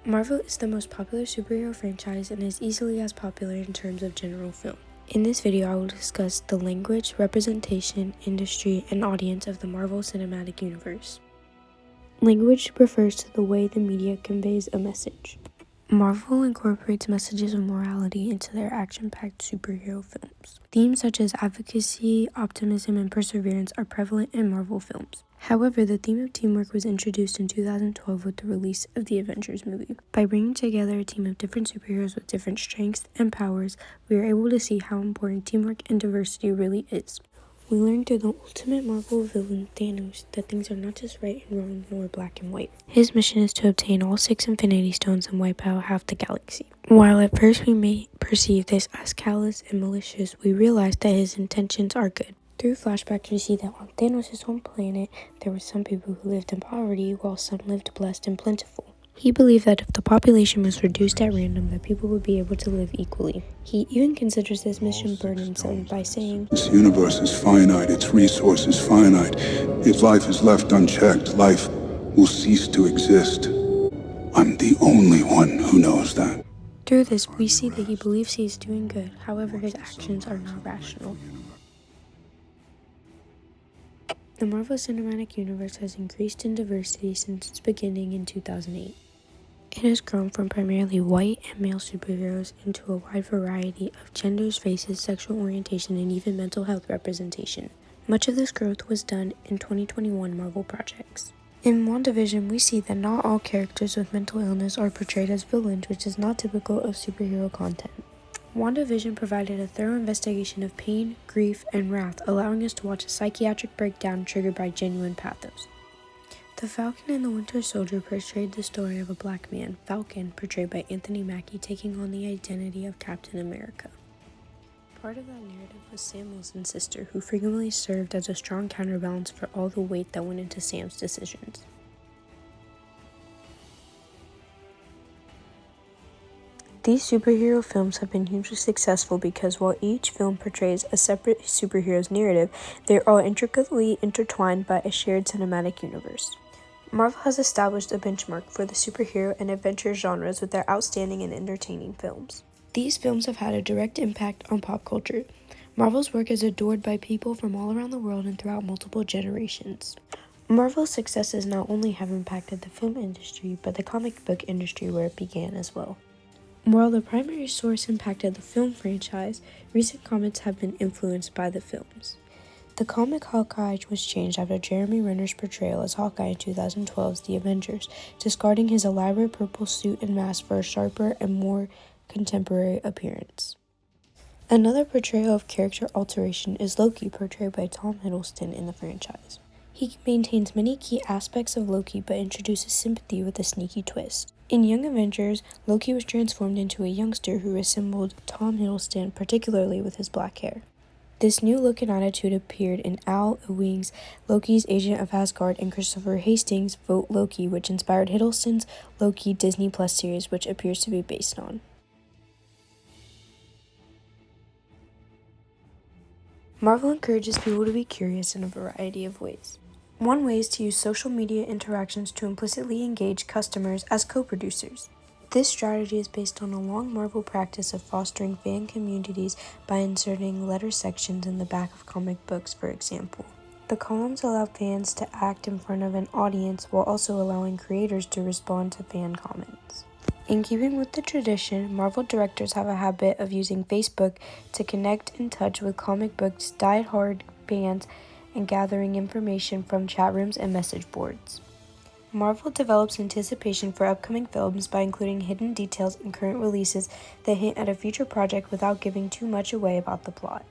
Marvel is the most popular superhero franchise and is easily as popular in terms of general film. In this video, I will discuss the language, representation, industry, and audience of the Marvel Cinematic Universe. Language refers to the way the media conveys a message. Marvel incorporates messages of morality into their action-packed superhero films. Themes such as advocacy, optimism, and perseverance are prevalent in Marvel films. However, the theme of teamwork was introduced in 2012 with the release of the Avengers movie. By bringing together a team of different superheroes with different strengths and powers, we are able to see how important teamwork and diversity really is. We learn through the ultimate Marvel villain, Thanos, that things are not just right and wrong nor black and white. His mission is to obtain all 6 Infinity Stones and wipe out half the galaxy. While at first we may perceive this as callous and malicious, we realize that his intentions are good. Through flashbacks, we see that on Thanos' home planet, there were some people who lived in poverty while some lived blessed and plentiful. He believed that if the population was reduced at random, that people would be able to live equally. He even considers this mission burdensome by saying, "This universe is finite, its resource is finite. If life is left unchecked, life will cease to exist. I'm the only one who knows that." Through this, we see that he believes he is doing good, however his actions are not rational. The Marvel Cinematic Universe has increased in diversity since its beginning in 2008. It has grown from primarily white and male superheroes into a wide variety of genders, races, sexual orientation, and even mental health representation. Much of this growth was done in 2021 Marvel projects. In WandaVision, we see that not all characters with mental illness are portrayed as villains, which is not typical of superhero content. WandaVision provided a thorough investigation of pain, grief, and wrath, allowing us to watch a psychiatric breakdown triggered by genuine pathos. The Falcon and the Winter Soldier portrayed the story of a black man, Falcon, portrayed by Anthony Mackie, taking on the identity of Captain America. Part of that narrative was Sam Wilson's sister, who frequently served as a strong counterbalance for all the weight that went into Sam's decisions. These superhero films have been hugely successful because while each film portrays a separate superhero's narrative, they are all intricately intertwined by a shared cinematic universe. Marvel has established a benchmark for the superhero and adventure genres with their outstanding and entertaining films. These films have had a direct impact on pop culture. Marvel's work is adored by people from all around the world and throughout multiple generations. Marvel's successes not only have impacted the film industry, but the comic book industry where it began as well. While the primary source impacted the film franchise, recent comics have been influenced by the films. The comic Hawkeye was changed after Jeremy Renner's portrayal as Hawkeye in 2012's The Avengers, discarding his elaborate purple suit and mask for a sharper and more contemporary appearance. Another portrayal of character alteration is Loki, portrayed by Tom Hiddleston in the franchise. He maintains many key aspects of Loki but introduces sympathy with a sneaky twist. In Young Avengers, Loki was transformed into a youngster who resembled Tom Hiddleston, particularly with his black hair. This new look and attitude appeared in Al Ewing's Loki's Agent of Asgard and Christopher Hastings' Vote Loki, which inspired Hiddleston's Loki Disney Plus series, which appears to be based on. Marvel encourages people to be curious in a variety of ways. One way is to use social media interactions to implicitly engage customers as co-producers. This strategy is based on a long Marvel practice of fostering fan communities by inserting letter sections in the back of comic books, for example. The columns allow fans to act in front of an audience while also allowing creators to respond to fan comments. In keeping with the tradition, Marvel directors have a habit of using Facebook to connect in touch with comic books die-hard fans and gathering information from chat rooms and message boards. Marvel develops anticipation for upcoming films by including hidden details in current releases that hint at a future project without giving too much away about the plot.